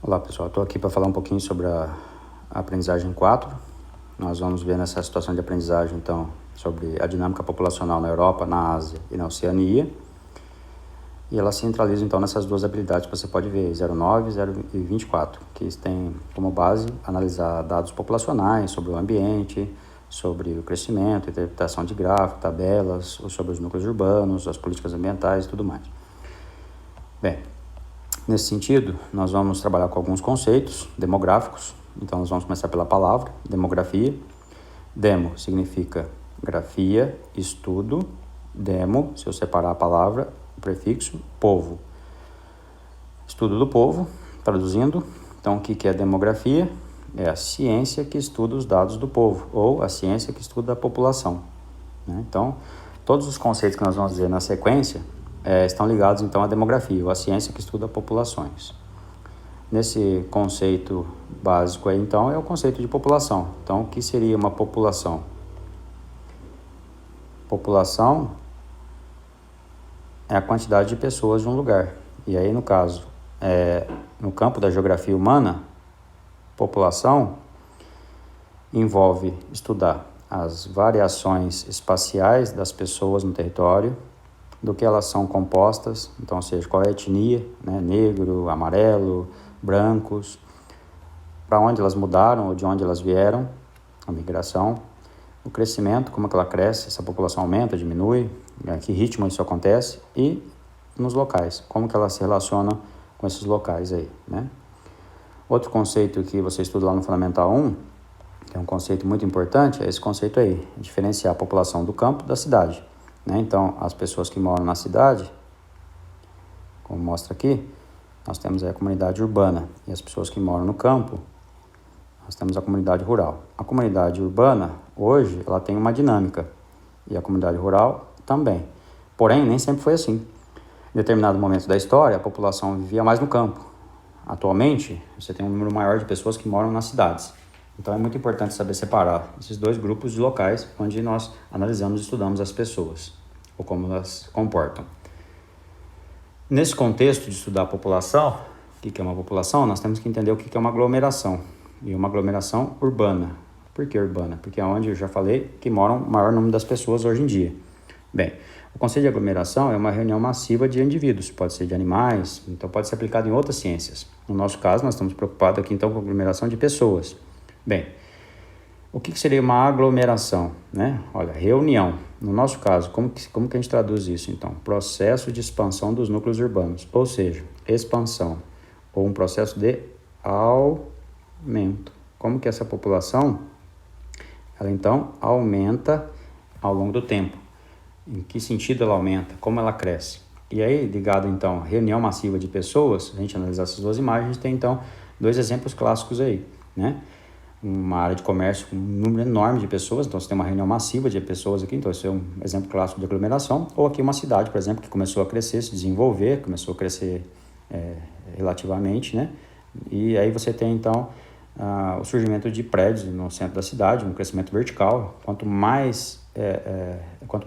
Olá pessoal, estou aqui para falar um pouquinho sobre a aprendizagem 4. Nós vamos ver nessa situação de aprendizagem, então, sobre a dinâmica populacional na Europa, na Ásia e na Oceania. E ela se centraliza, então, nessas duas habilidades que você pode ver, 09 e 24, que têm como base analisar dados populacionais sobre o ambiente, sobre o crescimento, interpretação de gráficos, tabelas, sobre os núcleos urbanos, as políticas ambientais e tudo mais. Bem, nesse sentido, nós vamos trabalhar com alguns conceitos demográficos. Então, nós vamos começar pela palavra, demografia. Demo significa grafia, estudo. Demo, se eu separar a palavra, o prefixo, povo. Estudo do povo, traduzindo. Então, o que é demografia? É a ciência que estuda os dados do povo, ou a ciência que estuda a população. Então, todos os conceitos que nós vamos dizer na sequência estão ligados, então, à demografia, ou à ciência que estuda populações. Nesse conceito básico aí, então, é o conceito de população. Então, o que seria uma população? População é a quantidade de pessoas de um lugar. E aí, no caso, no campo da geografia humana, população envolve estudar as variações espaciais das pessoas no território, do que elas são compostas, então, ou seja, qual é a etnia, negro, amarelo, brancos, para onde elas mudaram ou de onde elas vieram, a migração, o crescimento, como é que ela cresce, essa população aumenta, diminui, que ritmo isso acontece, e nos locais, como que ela se relaciona com esses locais aí, Outro conceito que você estuda lá no Fundamental 1, que é um conceito muito importante, é esse conceito aí, diferenciar a população do campo da cidade. Então, as pessoas que moram na cidade, como mostra aqui, nós temos aí a comunidade urbana, e as pessoas que moram no campo, nós temos a comunidade rural. A comunidade urbana, hoje, ela tem uma dinâmica, e a comunidade rural também. Porém, nem sempre foi assim. Em determinado momento da história, a população vivia mais no campo. Atualmente, você tem um número maior de pessoas que moram nas cidades. Então, é muito importante saber separar esses dois grupos de locais onde nós analisamos e estudamos as pessoas, ou como elas se comportam. Nesse contexto de estudar a população, o que é uma população? Nós temos que entender o que é uma aglomeração. E uma aglomeração urbana. Por que urbana? Porque é onde eu já falei que moram o maior número das pessoas hoje em dia. Bem, o conceito de aglomeração é uma reunião massiva de indivíduos, pode ser de animais, então pode ser aplicado em outras ciências. No nosso caso, nós estamos preocupados aqui então com a aglomeração de pessoas. Bem, o que seria uma aglomeração? Olha, reunião. No nosso caso, como que a gente traduz isso então? Processo de expansão dos núcleos urbanos, ou seja, expansão, ou um processo de aumento. Como que essa população, ela então aumenta ao longo do tempo? Em que sentido ela aumenta? Como ela cresce? E aí, ligado então à reunião massiva de pessoas, a gente analisar essas duas imagens, tem então dois exemplos clássicos aí, Uma área de comércio com um número enorme de pessoas, então você tem uma reunião massiva de pessoas aqui, então esse é um exemplo clássico de aglomeração, ou aqui uma cidade, por exemplo, que começou a crescer, se desenvolver, começou a crescer relativamente, E aí você tem então o surgimento de prédios no centro da cidade, um crescimento vertical. Quanto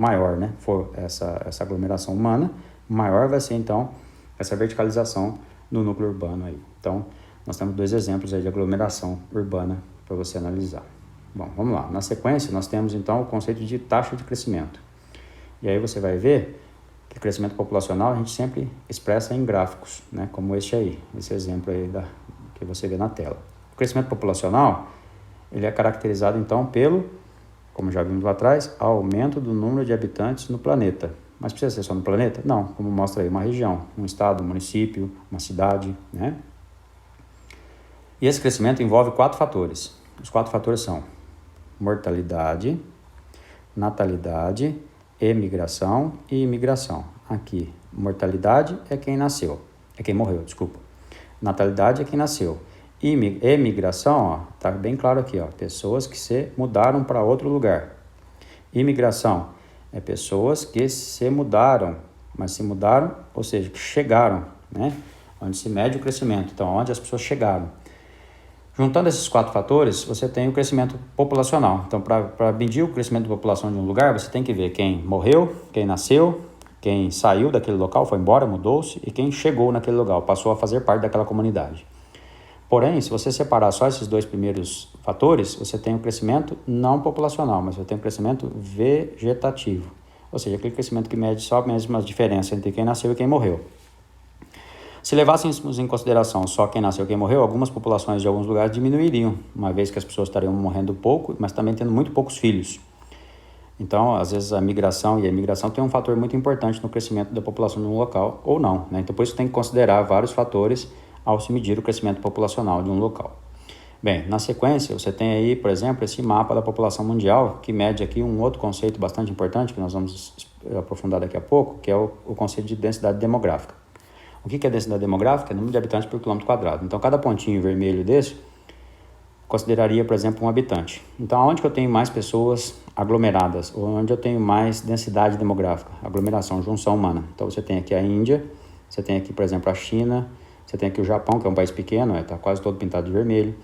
maior for essa aglomeração humana, maior vai ser então essa verticalização no núcleo urbano aí. Então, nós temos dois exemplos aí de aglomeração urbana para você analisar. Bom, vamos lá. Na sequência, nós temos então o conceito de taxa de crescimento. E aí você vai ver que o crescimento populacional a gente sempre expressa em gráficos, como este aí, esse exemplo aí que você vê na tela. O crescimento populacional, ele é caracterizado então pelo, como já vimos lá atrás, aumento do número de habitantes no planeta. Mas precisa ser só no planeta? Não, como mostra aí uma região, um estado, um município, uma cidade, E esse crescimento envolve 4 fatores. Os 4 fatores são mortalidade, natalidade, emigração e imigração. Aqui, mortalidade é quem morreu. Natalidade é quem nasceu. Emigração, tá bem claro aqui, pessoas que se mudaram para outro lugar. Imigração é pessoas que se mudaram, mas se mudaram, ou seja, que chegaram, Onde se mede o crescimento, então onde as pessoas chegaram. Juntando esses 4 fatores, você tem o crescimento populacional. Então, para medir o crescimento da população de um lugar, você tem que ver quem morreu, quem nasceu, quem saiu daquele local, foi embora, mudou-se, e quem chegou naquele lugar, passou a fazer parte daquela comunidade. Porém, se você separar só esses dois primeiros fatores, você tem um crescimento não populacional, mas você tem um crescimento vegetativo. Ou seja, aquele crescimento que mede só mesmo as diferenças entre quem nasceu e quem morreu. Se levássemos em consideração só quem nasceu e quem morreu, algumas populações de alguns lugares diminuiriam, uma vez que as pessoas estariam morrendo pouco, mas também tendo muito poucos filhos. Então, às vezes, a imigração tem um fator muito importante no crescimento da população de um local, ou não, né? Então, por isso tem que considerar vários fatores ao se medir o crescimento populacional de um local. Bem, na sequência, você tem aí, por exemplo, esse mapa da população mundial, que mede aqui um outro conceito bastante importante, que nós vamos aprofundar daqui a pouco, que é o conceito de densidade demográfica. O que é densidade demográfica? É número de habitantes por quilômetro quadrado. Então, cada pontinho vermelho desse consideraria, por exemplo, um habitante. Então, onde que eu tenho mais pessoas aglomeradas, ou onde eu tenho mais densidade demográfica, aglomeração, junção humana. Então, você tem aqui a Índia, você tem aqui, por exemplo, a China, você tem aqui o Japão, que é um país pequeno, está quase todo pintado de vermelho.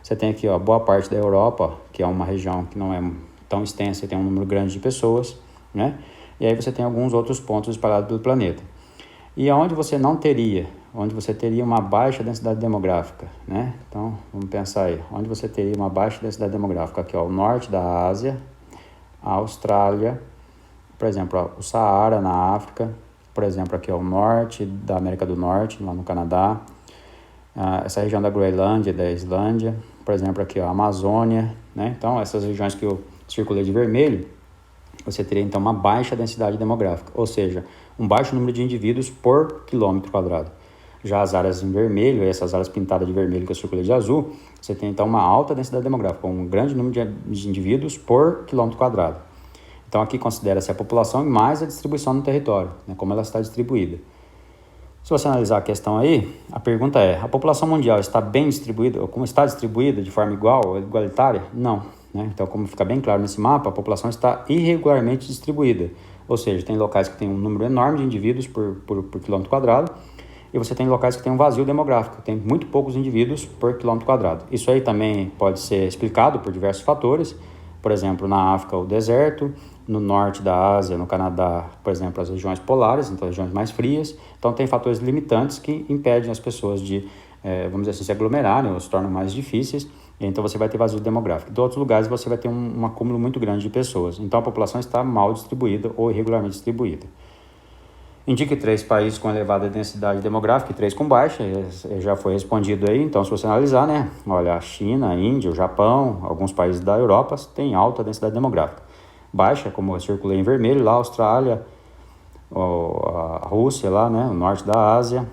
Você tem aqui boa parte da Europa, que é uma região que não é tão extensa e tem um número grande de pessoas, né? E aí você tem alguns outros pontos espalhados pelo planeta. E onde você não teria, onde você teria uma baixa densidade demográfica, né? Então, vamos pensar aí, onde você teria uma baixa densidade demográfica, aqui o norte da Ásia, a Austrália, por exemplo, o Saara na África, por exemplo, aqui o norte da América do Norte, lá no Canadá, essa região da Groenlândia, da Islândia, por exemplo, aqui a Amazônia, né? Então, essas regiões que eu circulei de vermelho, você teria então uma baixa densidade demográfica, ou seja, um baixo número de indivíduos por quilômetro quadrado. Já as áreas em vermelho, essas áreas pintadas de vermelho que eu circulei de azul, você tem então uma alta densidade demográfica, um grande número de indivíduos por quilômetro quadrado. Então aqui considera-se a população e mais a distribuição no território, né, como ela está distribuída. Se você analisar a questão aí, a pergunta é, a população mundial está bem distribuída, ou como está distribuída de forma igual, igualitária? Não. Né? Então, como fica bem claro nesse mapa, a população está irregularmente distribuída. Ou seja, tem locais que tem um número enorme de indivíduos por quilômetro quadrado, e você tem locais que tem um vazio demográfico, tem muito poucos indivíduos por quilômetro quadrado. Isso aí também pode ser explicado por diversos fatores, por exemplo, na África o deserto, no norte da Ásia, no Canadá, por exemplo, as regiões polares, então regiões mais frias. Então tem fatores limitantes que impedem as pessoas de, vamos dizer assim, se aglomerarem ou se tornam mais difíceis, e então você vai ter vazio demográfico. De outros lugares você vai ter um acúmulo muito grande de pessoas, então a população está mal distribuída ou irregularmente distribuída. Indique 3 países com elevada densidade demográfica e 3 com baixa, já foi respondido aí, então se você analisar, né, olha, a China, a Índia, o Japão, alguns países da Europa têm alta densidade demográfica. Baixa, como eu circulei em vermelho, lá a Austrália, a Rússia lá, né, o norte da Ásia,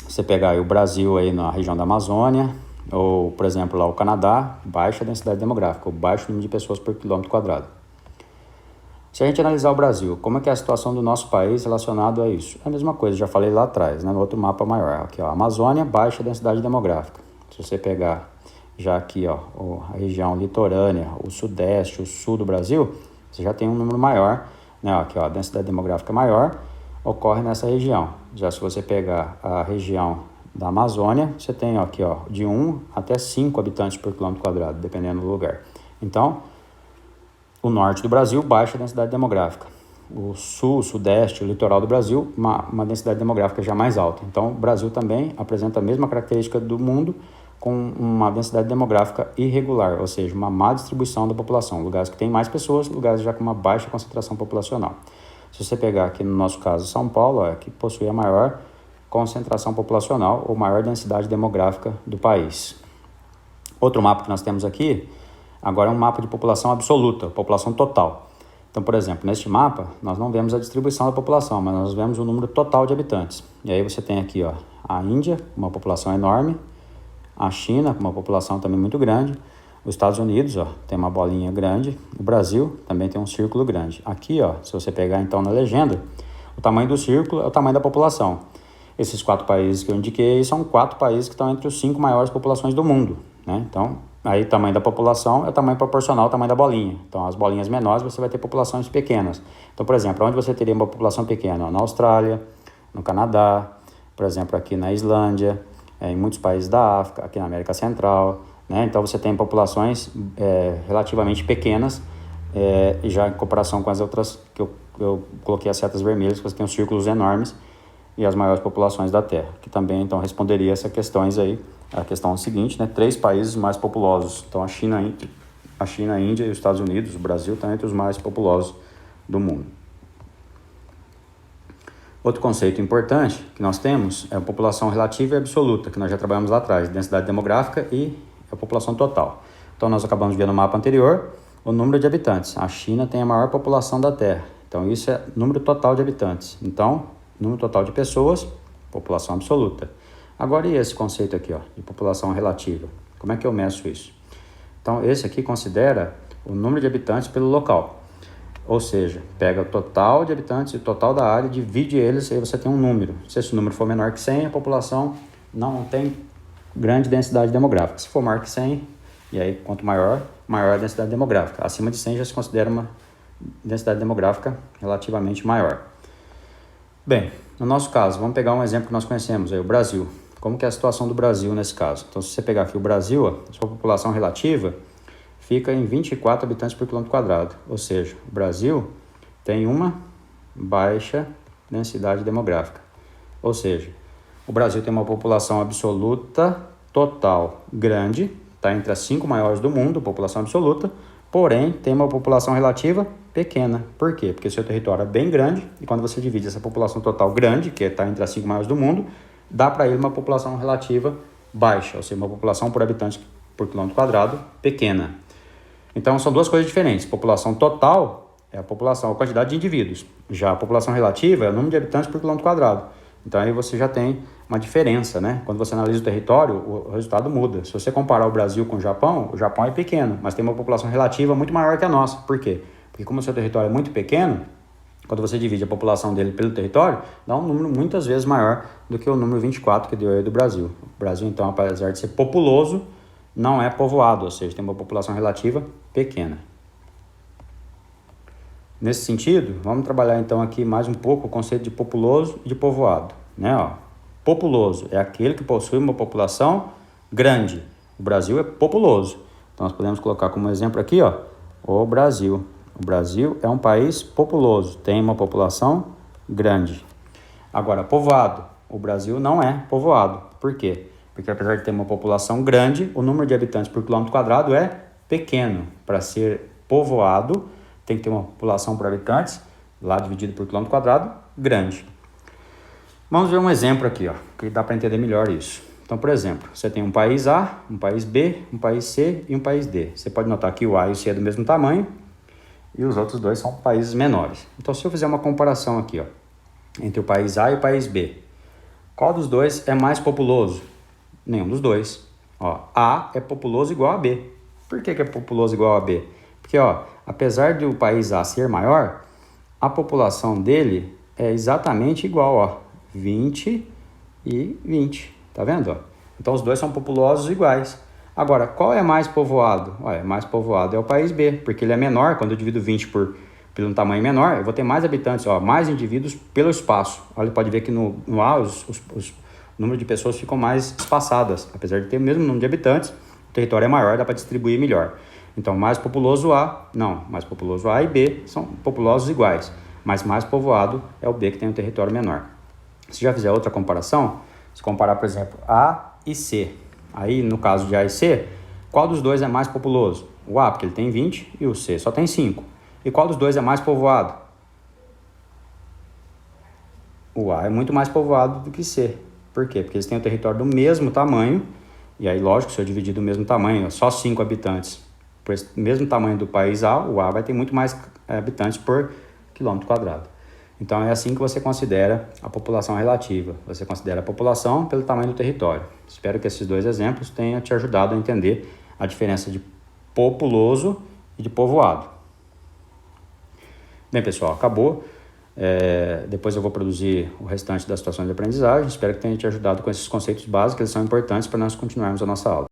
você pegar aí o Brasil aí na região da Amazônia, ou, por exemplo, lá o Canadá, baixa densidade demográfica, ou baixo número de pessoas por quilômetro quadrado. Se a gente analisar o Brasil, como é que é a situação do nosso país relacionado a isso? É a mesma coisa, já falei lá atrás, né, no outro mapa maior. Aqui, ó, Amazônia, baixa densidade demográfica. Se você pegar já aqui, ó, a região litorânea, o sudeste, o sul do Brasil, você já tem um número maior, né, ó, aqui, ó, a densidade demográfica maior ocorre nessa região. Já se você pegar a região da Amazônia, você tem ó, aqui, ó, de 1 até 5 habitantes por quilômetro quadrado, dependendo do lugar. Então, o norte do Brasil, baixa densidade demográfica. O sul, o sudeste, o litoral do Brasil, uma densidade demográfica já mais alta. Então, o Brasil também apresenta a mesma característica do mundo, com uma densidade demográfica irregular, ou seja, uma má distribuição da população. Lugares que têm mais pessoas, lugares já com uma baixa concentração populacional. Se você pegar aqui no nosso caso São Paulo, é que possui a maior concentração populacional ou maior densidade demográfica do país. Outro mapa que nós temos aqui, agora é um mapa de população absoluta, população total. Então, por exemplo, neste mapa, nós não vemos a distribuição da população, mas nós vemos o número total de habitantes. E aí você tem aqui ó, a Índia, uma população enorme, a China, com uma população também muito grande, os Estados Unidos, ó, tem uma bolinha grande, o Brasil também tem um círculo grande. Aqui, ó, se você pegar então na legenda, o tamanho do círculo é o tamanho da população. Esses 4 países que eu indiquei são 4 países que estão entre os 5 maiores populações do mundo, né? Então, aí o tamanho da população é o tamanho proporcional ao tamanho da bolinha. Então, as bolinhas menores você vai ter populações pequenas. Então, por exemplo, onde você teria uma população pequena? Ó, na Austrália, no Canadá, por exemplo, aqui na Islândia, em muitos países da África, aqui na América Central, né? Então você tem populações relativamente pequenas, já em comparação com as outras que eu coloquei as setas vermelhas, que você tem os círculos enormes e as maiores populações da Terra, que também então responderia essas questões aí a questão é a seguinte, né? 3 países mais populosos. Então, a China, a Índia e os Estados Unidos, o Brasil estão entre os mais populosos do mundo. Outro conceito importante que nós temos é a população relativa e absoluta, que nós já trabalhamos lá atrás, densidade demográfica e a população total. Então, nós acabamos de ver no mapa anterior o número de habitantes. A China tem a maior população da Terra. Então, isso é número total de habitantes. Então, número total de pessoas, população absoluta. Agora, e esse conceito aqui, ó, de população relativa? Como é que eu meço isso? Então, esse aqui considera o número de habitantes pelo local. Ou seja, pega o total de habitantes e o total da área, divide eles e aí você tem um número. Se esse número for menor que 100, a população não tem grande densidade demográfica. Se for maior que 100, e aí quanto maior, maior a densidade demográfica. Acima de 100 já se considera uma densidade demográfica relativamente maior. Bem, no nosso caso, vamos pegar um exemplo que nós conhecemos, aí, o Brasil. Como que é a situação do Brasil nesse caso? Então, se você pegar aqui o Brasil, a sua população relativa fica em 24 habitantes por quilômetro quadrado. Ou seja, o Brasil tem uma baixa densidade demográfica. Ou seja, o Brasil tem uma população absoluta total grande, está entre as 5 maiores do mundo, população absoluta, porém tem uma população relativa pequena. Por quê? Porque o seu território é bem grande e quando você divide essa população total grande, que está entre as 5 maiores do mundo, dá para ele uma população relativa baixa, ou seja, uma população por habitante por quilômetro quadrado pequena. Então, são duas coisas diferentes. População total é a população, a quantidade de indivíduos. Já a população relativa é o número de habitantes por quilômetro quadrado. Então, aí você já tem uma diferença, né? Quando você analisa o território, o resultado muda. Se você comparar o Brasil com o Japão é pequeno, mas tem uma população relativa muito maior que a nossa. Por quê? Porque como o seu território é muito pequeno, quando você divide a população dele pelo território, dá um número muitas vezes maior do que o número 24 que deu aí do Brasil. O Brasil, então, apesar de ser populoso, não é povoado, ou seja, tem uma população relativa pequena. Nesse sentido, vamos trabalhar então aqui mais um pouco o conceito de populoso e de povoado, né? Ó, populoso é aquele que possui uma população grande. O Brasil é populoso. Então nós podemos colocar como exemplo aqui, ó, o Brasil. O Brasil é um país populoso, tem uma população grande. Agora, povoado. O Brasil não é povoado. Por quê? Porque apesar de ter uma população grande, o número de habitantes por quilômetro quadrado é pequeno. Para ser povoado, tem que ter uma população por habitantes, lá dividido por quilômetro quadrado, grande. Vamos ver um exemplo aqui, ó, que dá para entender melhor isso. Então, por exemplo, você tem um país A, um país B, um país C e um país D. Você pode notar que o A e o C é do mesmo tamanho e os outros dois são países menores. Então, se eu fizer uma comparação aqui, ó, entre o país A e o país B, qual dos dois é mais populoso? Nenhum dos dois. Ó, A é populoso igual a B. Por que é populoso igual a B? Porque, ó, apesar de o país A ser maior, a população dele é exatamente igual, ó, 20 e 20. Tá vendo? Ó? Então, os dois são populosos iguais. Agora, qual é mais povoado? Olha, mais povoado é o país B, porque ele é menor. Quando eu divido 20 pelo tamanho menor, eu vou ter mais habitantes, ó, mais indivíduos pelo espaço. Olha, pode ver que no A o número de pessoas ficam mais espaçadas. Apesar de ter o mesmo número de habitantes, o território é maior, dá para distribuir melhor. Então, mais populoso A, não, mais populoso A e B são populosos iguais, mas mais povoado é o B que tem um território menor. Se já fizer outra comparação, se comparar, por exemplo, A e C, aí no caso de A e C, qual dos dois é mais populoso? O A, porque ele tem 20 e o C só tem 5. E qual dos dois é mais povoado? O A é muito mais povoado do que C. Por quê? Porque eles têm o território do mesmo tamanho, e aí, lógico, se eu dividir do mesmo tamanho, só 5 habitantes, por esse mesmo tamanho do país A, o A vai ter muito mais habitantes por quilômetro quadrado. Então, é assim que você considera a população relativa. Você considera a população pelo tamanho do território. Espero que esses dois exemplos tenham te ajudado a entender a diferença de populoso e de povoado. Bem, pessoal, acabou. Depois eu vou produzir o restante das situações de aprendizagem. Espero que tenha te ajudado com esses conceitos básicos, que eles são importantes para nós continuarmos a nossa aula.